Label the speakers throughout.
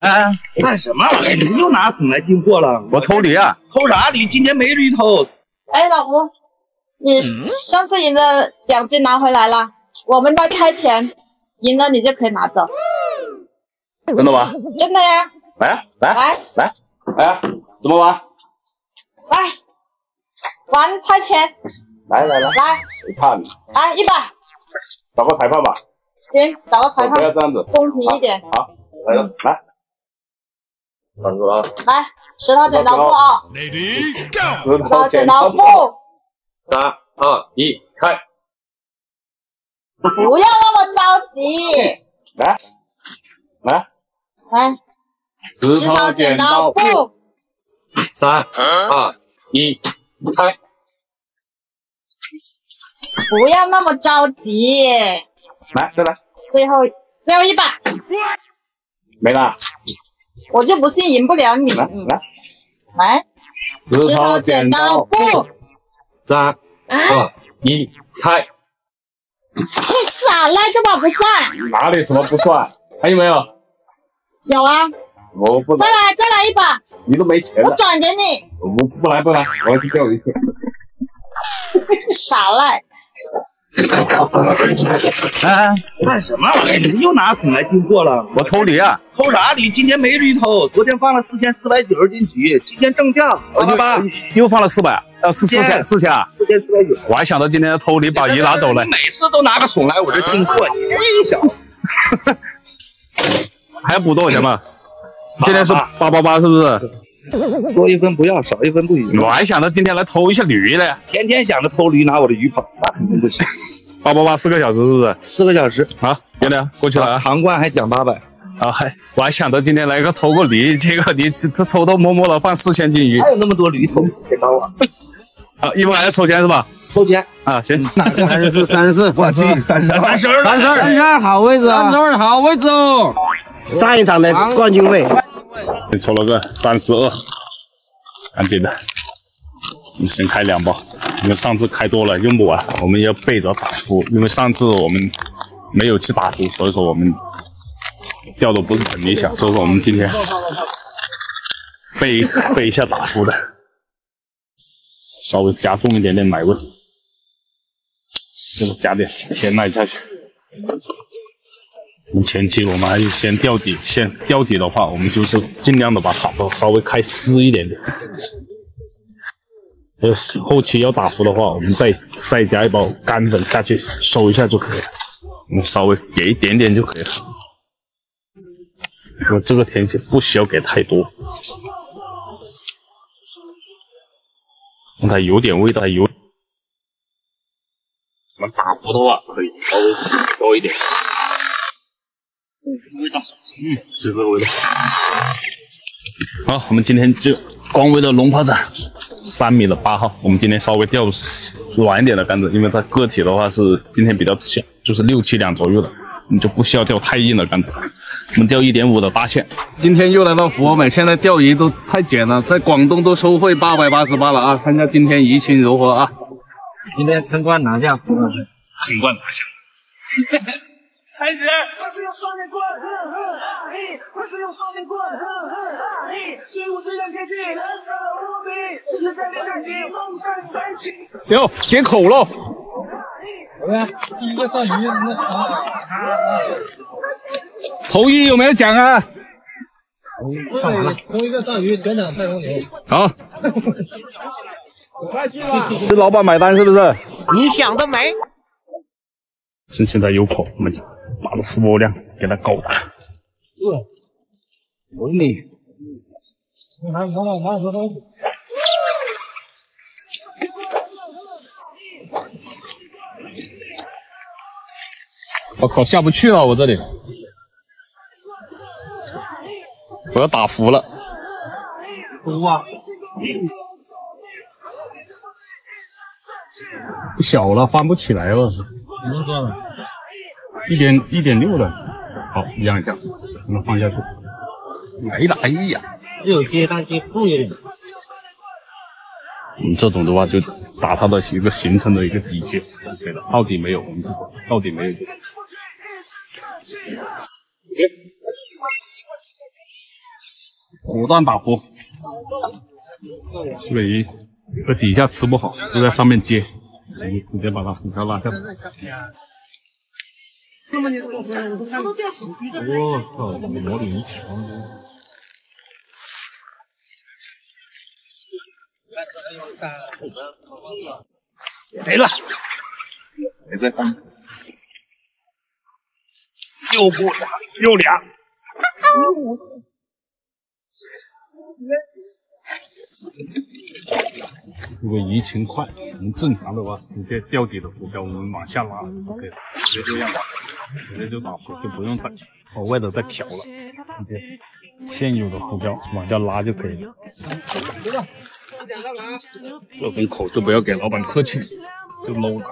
Speaker 1: 哎，干什么？你又拿桶来进货了？
Speaker 2: 我偷驴啊！
Speaker 1: 偷啥驴？今天没驴偷。
Speaker 3: 哎，老吴，你上次赢的奖金拿回来了，我们在开钱，赢了你就可以拿走。
Speaker 2: 真的吗？
Speaker 3: 真的呀！
Speaker 2: 来，哎，怎么玩？
Speaker 3: 来，玩猜钱。
Speaker 2: 来，谁怕你？
Speaker 3: 来100。
Speaker 2: 找个裁判吧。
Speaker 3: 行，找个裁判。
Speaker 2: 不要这样子，
Speaker 3: 公平一点。
Speaker 2: 好，来了，来，站住了。
Speaker 3: 来，石头剪刀布啊！石头剪刀布。
Speaker 2: 3、2、1，开！
Speaker 3: 不要那么着急。来，石头剪刀布。
Speaker 2: 3、2、1，开！
Speaker 3: 不要那么着急。
Speaker 2: 来，再来。
Speaker 3: 最后100。
Speaker 2: 没了。
Speaker 3: 我就不信赢不了你。来，石头剪刀布。
Speaker 2: 3、2、1，开！
Speaker 3: 太傻了，这把不算。
Speaker 2: 哪里什么不算？还有没有？
Speaker 3: 有啊。
Speaker 2: 我不来。
Speaker 3: 再来1把。
Speaker 2: 你都没钱了。
Speaker 3: 我转给你。
Speaker 2: 我不来，我要去钓鱼去。
Speaker 3: 傻赖。
Speaker 1: 哎，干什么？你又拿桶来进货了？
Speaker 2: 我偷驴啊！
Speaker 1: 偷啥驴？今天没驴偷，昨天放了4490进去，今天正价888，
Speaker 2: 又放了400，是4000啊
Speaker 1: ？4490。
Speaker 2: 我还想到今天偷驴把鱼拿走了。
Speaker 1: 你每次都拿个桶来我这进货，你这小。
Speaker 2: 还要补多少钱嘛？今天是888，是不是？
Speaker 1: 多一分不要，少一分不语。
Speaker 2: 我还想着今天来偷一下驴呢，
Speaker 1: 天天想着偷驴拿我的鱼跑，那肯定不行。
Speaker 2: 888，4个小时是不是
Speaker 1: ？4个小时。
Speaker 2: 好，月亮过去了啊。
Speaker 1: 皇冠还奖800。
Speaker 2: 啊，我还想着今天来个偷个驴，结果你这偷摸摸的放4000斤鱼。
Speaker 1: 还有那么多驴偷，剪刀啊！
Speaker 2: 啊，一会儿还要抽签是吧？
Speaker 1: 抽签
Speaker 2: 啊，行。
Speaker 4: 34，我去
Speaker 5: 32好位置啊，32好位置哦。
Speaker 4: 上一场的冠军位。
Speaker 2: 你抽了个32，赶紧的，你先开2包，因为上次开多了用不完，我们要备着打服。因为上次我们没有去打服，所以说我们钓的不是很理想，所以说我们今天备一下打服的，稍微加重一点点买味，这个加点甜奶下去。前期我们还是先钓底，钓底的话，我们就是尽量的把打头稍微开湿一点点。后期要打服的话，我们再加一包干粉下去收一下就可以了。我们稍微给一点点就可以了，因为这个天气不需要给太多，让它有点味道。我们打服的话可以稍微多一点。味道，是这个味道。好，我们今天就光威的龙袍仔3米的8号，我们今天稍微钓软一点的杆子，因为它个体的话是今天比较小，就是6、7两左右的，我们就不需要钓太硬的杆子，我们钓1.5的大线。
Speaker 5: 今天又来到福和美，现在钓鱼都太简了，在广东都收费888了啊！看一下今天鱼情如何啊？
Speaker 4: 今天争冠拿下，
Speaker 2: 争冠拿下。
Speaker 1: 开始。
Speaker 6: 我是用双截棍，我是用双截棍，是无知人天气，人生无比，只是在面对风山三起。
Speaker 5: 哟，解口了。
Speaker 6: 怎么样？第一个上鱼，
Speaker 5: 头一有没有奖啊？
Speaker 6: 头一个上鱼，全场带红牛。
Speaker 5: 好。
Speaker 6: 快去吧。
Speaker 5: 是老板买单是不是？
Speaker 4: 你想得美。
Speaker 2: 趁现在有口，我们把这副播量给它搞大。
Speaker 6: 我你，你看，
Speaker 5: 我靠，下不去了，我这里，我要打服了。
Speaker 6: 服啊！
Speaker 5: 不小了，翻不起来了。1.6的，好，一下，我们放下去。没了，哎呀，
Speaker 6: 有些但是厚一点。
Speaker 2: 这种的话就打它的一个形成的一个底线，对的，到底没有，我们到底没有。
Speaker 5: 果断打浮。这个鱼在底下吃不好，就在上面接，你直接把它浮漂拉下来。我操，模拟强。没了，没在上面。又不俩，又俩。如果移情快，我们正常的话，直接钓底的浮漂，我们往下拉就可以了，直接这样，直接就打浮，就不用等额外的再调了，直接现有的浮漂往下拉就可以了。这种口就不要给老板客气，就 low 了。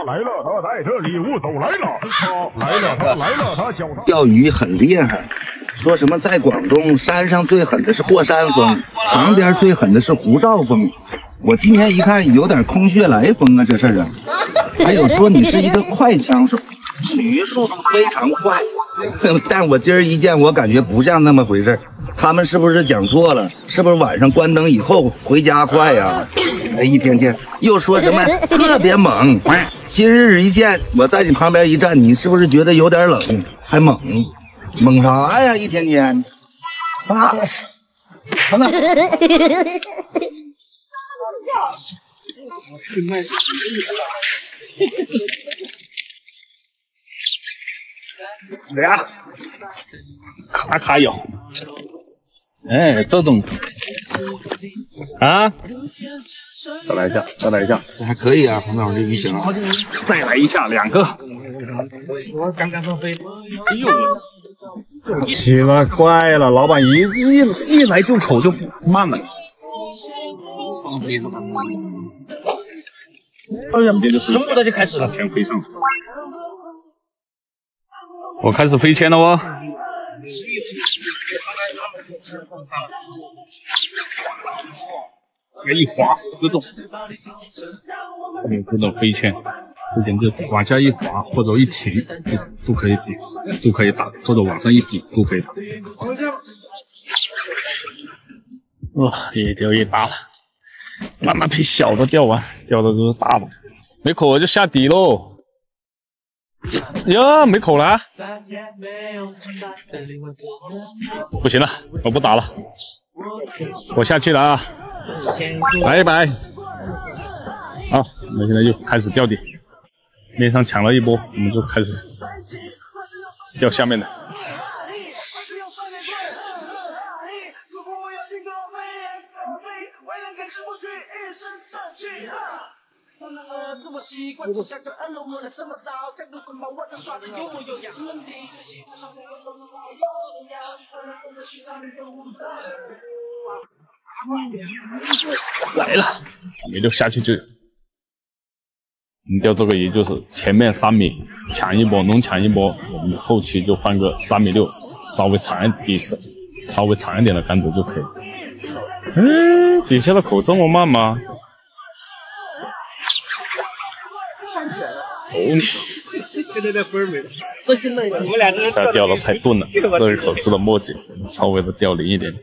Speaker 7: 来了，他带着礼物走来了，他来了，他脚
Speaker 1: 钓鱼很厉害，说什么在广东山上最狠的是霍山风，旁边最狠的是胡兆风。我今天一看有点空穴来风啊，这事儿啊。还有说你是一个快枪手，取鱼速度非常快，但我今儿一见，我感觉不像那么回事。他们是不是讲错了？是不是晚上关灯以后回家快呀？哎，一天天又说什么特别猛，今日一见，我在你旁边一站，你是不是觉得有点冷？还猛？猛啥呀？一天天，啊，看那。
Speaker 5: 俩，咔咔咬。哎，这种啊，再来一下，再来一下，
Speaker 1: 还可以啊，旁边我这鱼行，
Speaker 5: 再来一下，两个。刚刚上飞，哎呦，起了，快了，老板一来就口就慢了。
Speaker 1: 什么的就开始了，
Speaker 5: 先飞上。我开始飞签了哦。一滑自动，这种飞签，这点就往下一滑或者一停都可以比，都可以打，或者往上一比都可以打。哇，一钓一大了，把那批小的钓完，钓的都是大的，没口我就下底喽。呀，没口了、啊，不行了，我不打了，我下去了啊，拜拜。好，我们现在又开始钓底，面上抢了一波，我们就开始钓下面的。自我习惯，从小就按了我的什么刀，加个捆绑我的耍的幽默优雅，新人体这些不上我都能好有信仰，我们甚至去上面的舞蹈。来了，也就下去就。你钓这个鱼就是前面3米抢一波，能抢一波，我们后期就换个3.6米，稍微长一点的杆子就可以。底下的口这么慢吗？下钓的太钝了，这一口吃的墨迹，稍微的钓灵一点，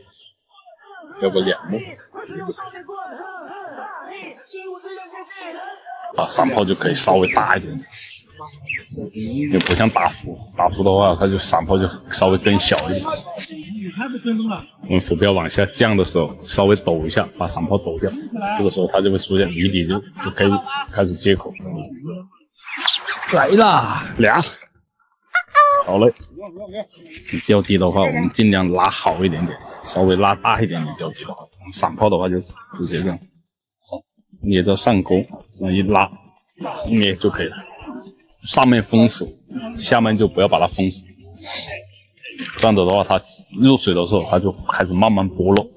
Speaker 5: 钓个2目，把3泡就可以稍微大一点，也不像打浮的话，它就3泡就稍微更小一点。我们浮漂往下降的时候，稍微抖一下，把3泡抖掉，这个时候它就会出现鱼底就可以开始接口。来啦，2，好嘞。钓底的话，我们尽量拉好一点点，稍微拉大一点点钓底。3泡的话就直接这样捏着上钩，这样一拉捏就可以了。上面封死，下面就不要把它封死。这样子的话，它入水的时候，它就开始慢慢剥落。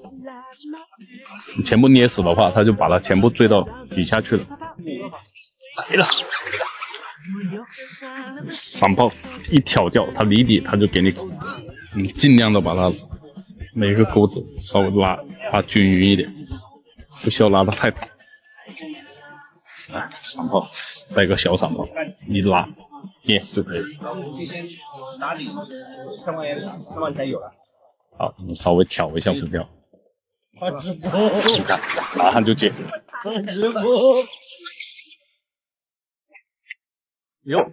Speaker 5: 你全部捏死的话，它就把它全部坠到底下去了。来了。3泡一挑掉，它离底它就给你口，你尽量的把它每个钩子稍微拉均匀一点，不需要拉得太大。散炮，带个小散炮，一拉点就可以了。好，我们稍微调一下浮标。你看，马上就解。哟，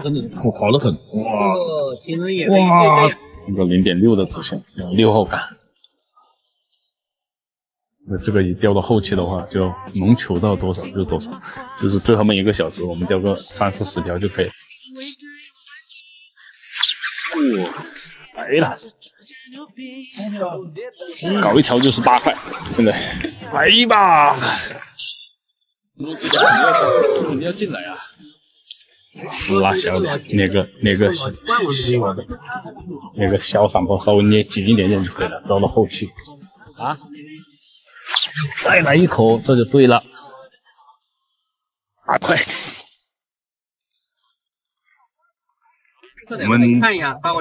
Speaker 5: 真的好得很。哇，情人眼。哇，一个0.6的直线，6号杆。那这个一钓到后期的话，就能求到多少就多少，就是最后面1个小时，我们钓个30-40条就可以了。来了，搞一条就是8块，现在来吧！肯定要进来啊！拉小点，那个小散炮稍微捏紧一点点就可以了。到了后期啊，再来一口，这就对了。8块。我们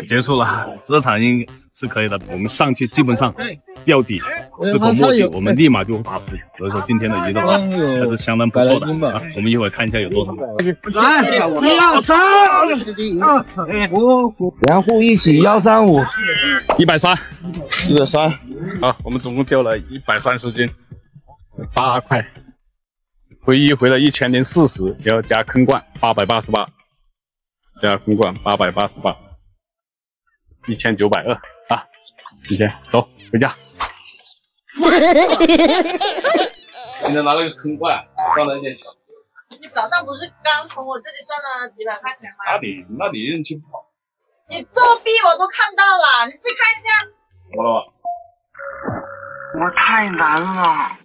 Speaker 5: 结束了，这场应是可以的。我们上去基本上钓底，4口默契，我们立马就打浮。所以说今天的鱼的话还是相当不错的啊。我们一会儿看一下有多少。
Speaker 1: 2户一起135，130。
Speaker 5: 好，我们总共钓了130斤，8块，回忆回了1040，要加坑罐888。加空罐888，1920啊！今天走回家。今天拿了个坑罐，赚了一点钱。
Speaker 3: 你早上不是刚从我这里赚了几百块钱吗？
Speaker 5: 那你运气不好。
Speaker 3: 你作弊我都看到了，你自己看一下。
Speaker 5: 怎么了？
Speaker 1: 我太难了。